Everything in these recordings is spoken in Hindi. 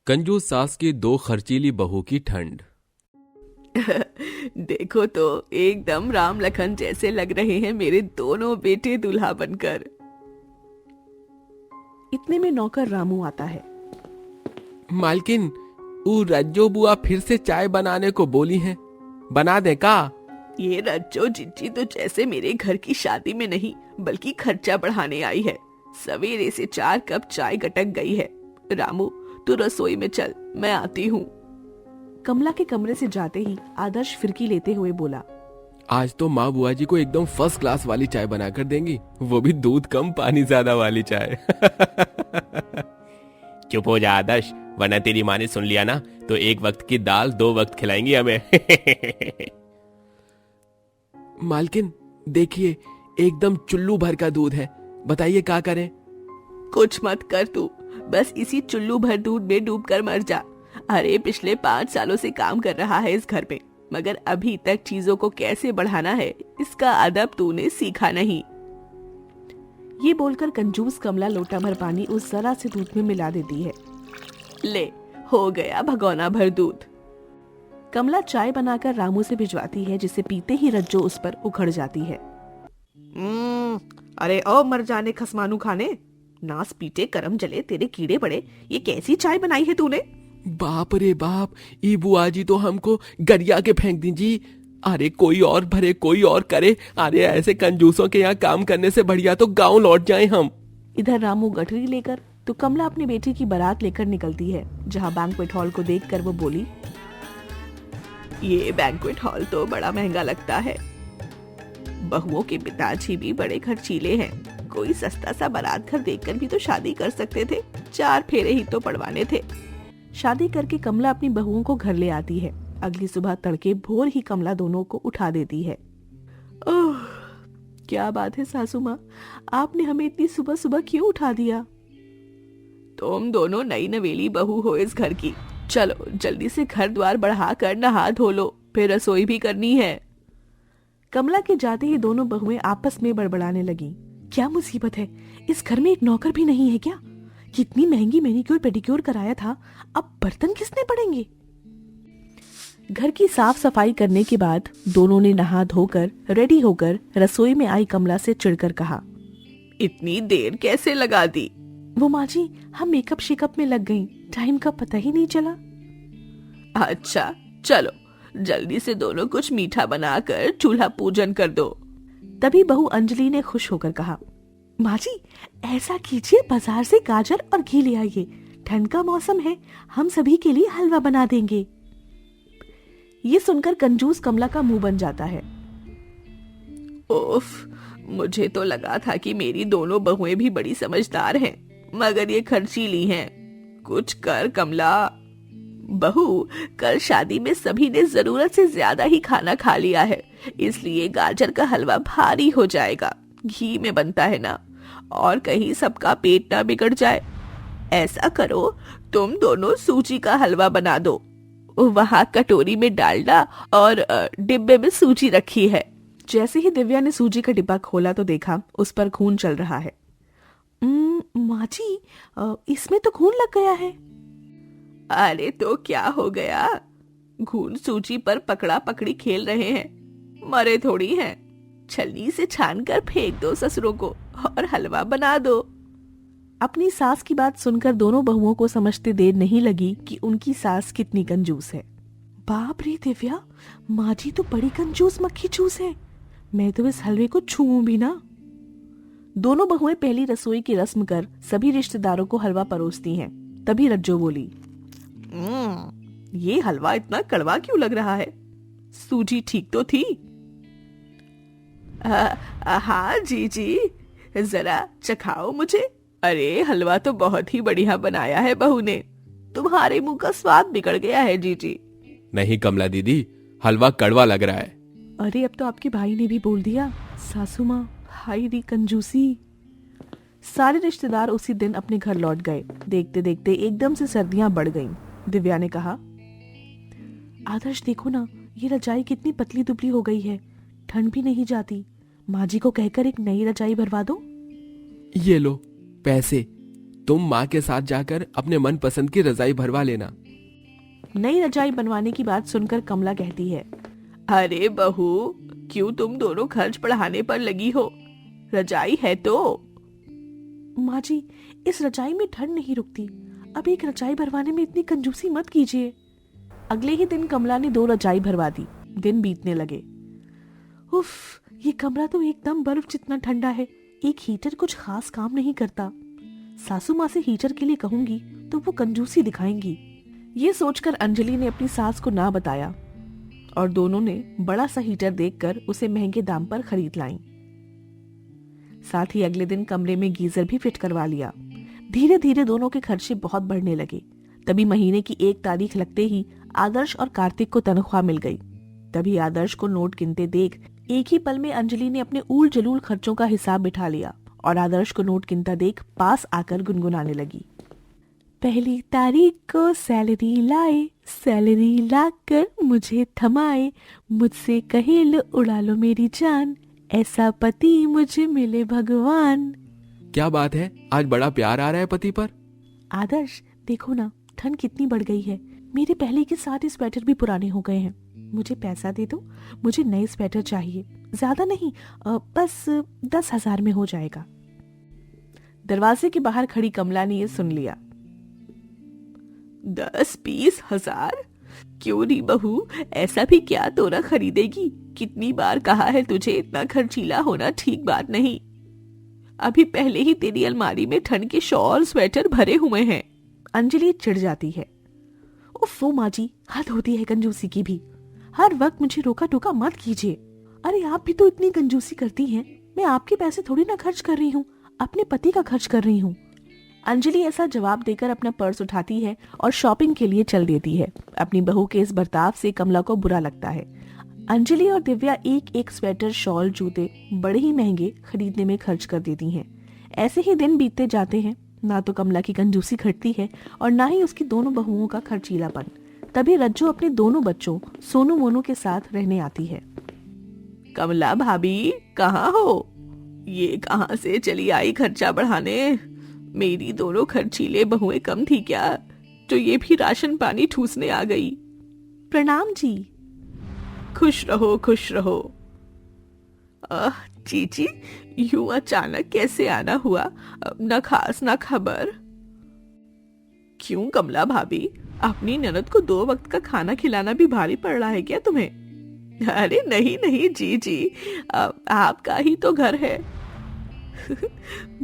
कंजूस सास की दो खर्चीली बहू की ठंड। देखो तो एकदम राम लखन जैसे लग रहे हैं मेरे दोनों बेटे दूल्हा बनकर। इतने में नौकर रामू आता है। मालकिन, ऊ रज्जो बुआ फिर से चाय बनाने को बोली हैं, बना दे का? ये रज्जो जिज्जी तो जैसे मेरे घर की शादी में नहीं बल्कि खर्चा बढ़ाने आई है। सवेरे से 4 कप चाय गटक गई है। रामू तू रसोई में चल, मैं आती हूँ। कमला के कमरे से जाते ही आदर्श फिरकी लेते हुए बोला, आज तो माँ बुआ जी को एकदम फर्स्ट क्लास वाली चाय बनाकर देंगी, वो भी दूध कम पानी ज्यादा वाली चाय। चुप हो जा आदर्श, वरना तेरी माँ ने सुन लिया ना तो एक वक्त की दाल 2 वक्त खिलाएंगी हमें। मालकिन देखिए, एकदम चुल्लू भर का दूध है, बताइए क्या करें? कुछ मत कर तू, बस इसी चुल्लू भर दूध में डूब कर मर जा। अरे पिछले 5 सालों से काम कर रहा है इस घर पे, मगर अभी तक चीजों को कैसे बढ़ाना है इसका अदब तूने सीखा नहीं। ये बोलकर कंजूस कमला लोटा भर पानी उस जरा से दूध में मिला देती है। ले, हो गया भगोना भर दूध। कमला चाय बनाकर रामू से भिजवाती है, जिसे पीते ही रज्जो उस पर उखड़ जाती है। अरे ओ मर जाने खसमानू खाने, नास पीटे करम जले तेरे कीड़े पड़े, ये कैसी चाय बनाई है तूने? बाप रे बाप, ई बुआ जी तो हमको गरिया के फेंक दीजिए। अरे कोई और भरे, कोई और करे। अरे ऐसे कंजूसों के यहाँ काम करने से बढ़िया तो गांव लौट जाएं हम। इधर रामू गठरी लेकर तो कमला अपनी बेटी की बारात लेकर निकलती है, जहाँ बैंक्वेट हॉल को देखकर वो बोली, ये बैंक्वेट हॉल तो बड़ा महंगा लगता है। बहुओं के पिताजी भी बड़े खर्चीले हैं, कोई सस्ता सा बारात घर देखकर भी तो शादी कर सकते थे, 4 फेरे ही तो पड़वाने थे। शादी करके कमला अपनी बहुओं को घर ले आती है। अगली सुबह तड़के भोर ही कमला दोनों को उठा देती है। ओह, क्या बात है सासू माँ, आपने हमें इतनी सुबह सुबह क्यों उठा दिया? तुम दोनों नई नवेली बहू हो इस घर की, चलो जल्दी से घर द्वार बढ़ा कर नहा धो लो, फिर रसोई भी करनी है। कमला के जाते ही दोनों बहुएं आपस में बड़बड़ाने लगी। क्या मुसीबत है, इस घर में एक नौकर भी नहीं है क्या? कितनी महंगी मैनिक्योर पेडिक्योर कराया था, अब बर्तन किसने पड़ेंगे? घर की साफ सफाई करने के बाद दोनों ने नहा धोकर रेडी होकर रसोई में आई कमला से चिढ़कर कहा, इतनी देर कैसे लगा दी? वो माँ जी, हम मेकअप शेकअप में लग गईं, टाइम का पता ही नहीं चला। अच्छा चलो, जल्दी से दोनों कुछ मीठा बनाकर चूल्हा पूजन कर दो। तभी बहू अंजलि ने खुश होकर कहा, माँ जी ऐसा कीजिए, बाजार से गाजर और घी ले आइए, ठंड का मौसम है, हम सभी के लिए हलवा बना देंगे। ये सुनकर कंजूस कमला का मुंह बन जाता है। ओफ, मुझे तो लगा था कि मेरी दोनों बहुएं भी बड़ी समझदार हैं, मगर ये खर्चीली हैं। कुछ कर कमला। बहू, कल शादी में सभी ने जरूरत से ज्यादा ही खाना खा लिया है, इसलिए गाजर का हलवा भारी हो जाएगा, घी में बनता है ना, और कहीं सबका पेट ना बिगड़ जाए। ऐसा करो, तुम दोनों सूजी का हलवा बना दो, वहाँ कटोरी में डालडा और डिब्बे में सूजी रखी है। जैसे ही दिव्या ने सूजी का डिब्बा खोला तो देखा उस पर खून चल रहा है। माँ जी, इसमें तो खून लग गया है। अरे तो क्या हो गया, खून सूजी पर पकड़ा पकड़ी खेल रहे हैं, मरे थोड़ी हैं। छलनी से छान कर फेंक दो ससुरों को और हलवा बना दो। अपनी सास की बात सुनकर दोनों बहुओं को समझते देर नहीं लगी कि उनकी सास कितनी कंजूस है। बाप रे दिव्या, माँ जी तो बड़ी कंजूस मक्खी चूस है, मैं तो इस हलवे को छूऊं भी ना। दोनों बहुएं पहली रसोई की रस्म कर सभी रिश्तेदारों को हलवा परोसती हैं। तभी रज्जो बोली, ये हलवा इतना कड़वा क्यों लग रहा है? सूजी ठीक तो थी? हाँ जी जी, जरा चखाओ मुझे। अरे हलवा तो बहुत ही बढ़िया बनाया है बहू ने, तुम्हारे मुंह का स्वाद बिगड़ गया है जीजी। नहीं कमला दीदी, हलवा कड़वा लग रहा है। अरे अब तो आपके भाई ने भी बोल दिया। सासू माँ, भाई दी कंजूसी। सारे रिश्तेदार उसी दिन अपने घर लौट गए। देखते देखते एकदम से सर्दियां बढ़ गईं। दिव्या ने कहा, आदर्श देखो ना, ये रजाई कितनी पतली दुबली हो गई है, ठंड भी नहीं जाती। माँ जी को कहकर एक नई रजाई भरवा दो। ये लो पैसे, तुम माँ के साथ जाकर अपने मन पसंद की रजाई भरवा लेना। नई रजाई बनवाने की बात सुनकर कमला कहती है, अरे बहू, क्यों तुम दोनों खर्च बढ़ाने पर लगी हो? रजाई है तो। माँ जी, इस रजाई में ठंड नहीं रुकती, अब एक रजाई भरवाने में इतनी कंजूसी मत कीजिए। अगले ही दिन कमला ने 2 रजाई भरवा दी। दिन बीतने लगे। उफ, ये कमरा तो एकदम बर्फ जितना ठंडा है, एक हीटर कुछ खास काम नहीं करता। सासू माँ से हीटर के लिए कहूंगी तो वो कंजूसी दिखाएंगी। ये सोचकर अंजलि ने अपनी सास को ना बताया और दोनों ने बड़ा सा हीटर देखकर उसे महंगे दाम पर खरीद लाई। साथ ही अगले दिन कमरे में गीजर भी फिट करवा लिया। धीरे धीरे दोनों के खर्चे बहुत बढ़ने लगे। तभी महीने की 1 तारीख लगते ही आदर्श और कार्तिक को तनख्वाह मिल गई। तभी आदर्श को नोट गिनते देख एक ही पल में अंजलि ने अपने ऊल जलूल खर्चों का हिसाब बिठा लिया और आदर्श को नोट गिनता देख पास आकर गुनगुनाने लगी। 1 तारीख को सैलरी लाए, सैलरी लाकर मुझे थमाए, मुझसे कहे लो उड़ा लो मेरी जान, ऐसा पति मुझे मिले भगवान। क्या बात है, आज बड़ा प्यार आ रहा है पति पर। आदर्श, देखो ना, ठंड कितनी बढ़ गई है। मेरे पहले के सारे स्वेटर भी पुराने हो गए हैं। मुझे पैसा दे दो, मुझे नए स्वेटर चाहिए। ज्यादा नहीं, बस 10,000 में हो जाएगा। दरवाजे के बाहर खड़ी कमला ने ये सुन लिया। 10-20 हजार? क्यों नहीं बहू, ऐसा भी क्या तोरा खरीदेगी? कितनी बार कहा है तुझे, इतना खर्चीला होना ठीक बात नहीं। अभी पहले ही तेरी अलमारी में ठंड के शॉल स्वेटर भरे हुए हैं। अंजलि चिढ़ जाती है। उफ़ो माँ जी, हद होती है कंजूसी की भी। हर वक्त मुझे रोका टोका मत कीजिए। अरे आप भी तो इतनी कंजूसी करती हैं। मैं आपके पैसे थोड़ी ना खर्च कर रही हूँ, अपने पति का खर्च कर रही हूँ। अंजलि ऐसा जवाब देकर अपना पर्स उठाती है और शॉपिंग के लिए चल देती है। अपनी बहू के इस बर्ताव से कमला को बुरा लगता है। अंजलि और दिव्या एक स्वेटर, शॉल, जूते बड़े ही महंगे खरीदने में खर्च कर देती हैं। ऐसे ही दिन बीतते जाते हैं। ना तो कमला की कंजूसी घटती है और ना ही उसकी दोनों बहुओं का खर्चीलापन। तभी रज्जू अपने दोनों बच्चों सोनू मोनू के साथ रहने आती है। कमला भाभी, कहाँ हो? ये कहाँ से चली आई खर्चा बढ़ाने? मेरी दोनों खर्चीले बहुएं कम थी क्या, जो ये भी राशन पानी ठूसने आ गई? प्रणाम जी। खुश रहो, खुश रहो। चीची, यूं अचानक कैसे आना हुआ? न खास न खबर। क्यों कमला भाभी, अपनी ननद को 2 वक्त का खाना खिलाना भी भारी पड़ रहा है क्या तुम्हें? अरे नहीं नहीं जी, आपका ही तो घर है।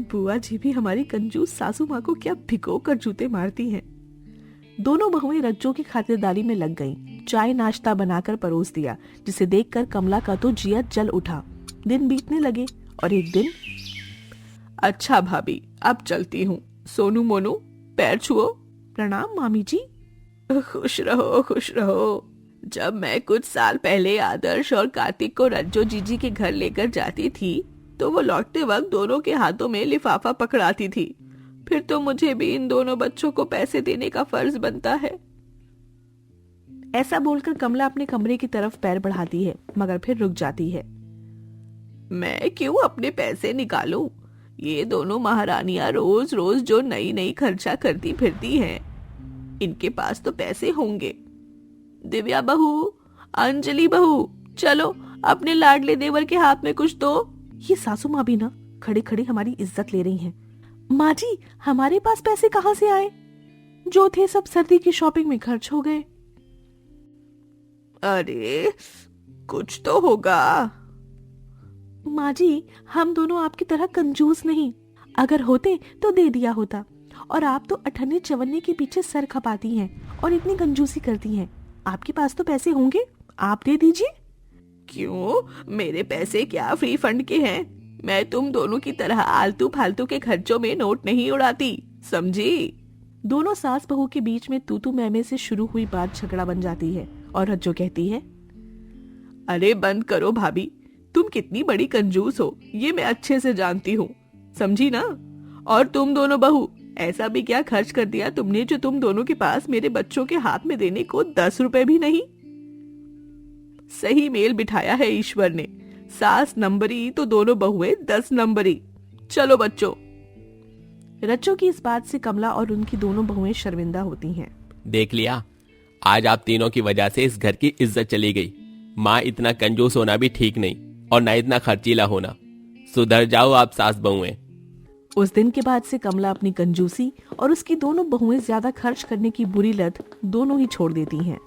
बुआ जी भी हमारी कंजूस सासू माँ को क्या भिगो कर जूते मारती हैं। दोनों बहुएं रज्जो की खातिरदारी में लग गईं। चाय नाश्ता बनाकर परोस दिया, जिसे देखकर कमला का तो जिया जल उठा। दिन बीतने लगे और एक दिन, अच्छा भाभी, अब चलती हूँ। सोनू मोनू, पैर छुओ। प्रणाम मामी जी। खुश रहो, खुश रहो। जब मैं कुछ साल पहले आदर्श और कार्तिक को रज्जो जीजी के घर लेकर जाती थी तो वो लौटते वक्त दोनों के हाथों में लिफाफा पकड़ाती थी। फिर तो मुझे भी इन दोनों बच्चों को पैसे देने का फर्ज बनता है। ऐसा बोलकर कमला अपने कमरे की तरफ पैर बढ़ाती है, मगर फिर रुक जाती है। मैं क्यों अपने पैसे निकालूं? ये दोनों महारानियां रोज रोज जो नई नई खर्चा करती फिरती हैं, इनके पास तो पैसे होंगे। दिव्या बहू, अंजलि बहू, चलो अपने लाडले देवर के हाथ में कुछ दो। ये सासू माँ भी ना खड़ी खड़ी हमारी इज्जत ले रही हैं। माँ जी, हमारे पास पैसे कहाँ से आए? जो थे सब सर्दी की शॉपिंग में खर्च हो गए। अरे कुछ तो होगा। माँ जी, हम दोनों आपकी तरह कंजूस नहीं। अगर होते तो दे दिया होता, और आप तो अठन्ने चवन्ने के पीछे सर खपाती हैं और इतनी कंजूसी करती हैं। आपके पास तो पैसे होंगे, आप दे दीजिए। क्यों, मेरे पैसे क्या फ्री फंड के हैं? मैं तुम दोनों की तरह आलतू फालतू के खर्चों में नोट नहीं उड़ाती, समझी? दोनों सास बहू के बीच में तू मैं से शुरू हुई बात झगड़ा बन जाती है और रज्जो कहती है, अरे बंद करो भाभी, तुम कितनी बड़ी कंजूस हो ये मैं अच्छे से जानती हूँ, समझी ना? और तुम दोनों बहू, ऐसा भी क्या खर्च कर दिया तुमने जो तुम दोनों के पास मेरे बच्चों के हाथ में देने को 10 रुपए भी नहीं? सही मेल बिठाया है ईश्वर ने। सास नंबरी तो दोनों बहुएं 10 नंबरी। चलो बच्चों। रच्चों की इस बात से कमला और उनकी दोनों बहुएं शर्मिंदा होती हैं। देख लिया, आज आप तीनों की वजह से इस घर की इज्जत चली गई। माँ इतना कंजूस होना भी ठीक नहीं और ना इतना खर्चीला होना। सुधर जाओ आप सास बहुएं। उस दिन के बाद से कमला अपनी कंजूसी और उसकी दोनों बहुएं ज्यादा खर्च करने की बुरी लत दोनों ही छोड़ देती हैं।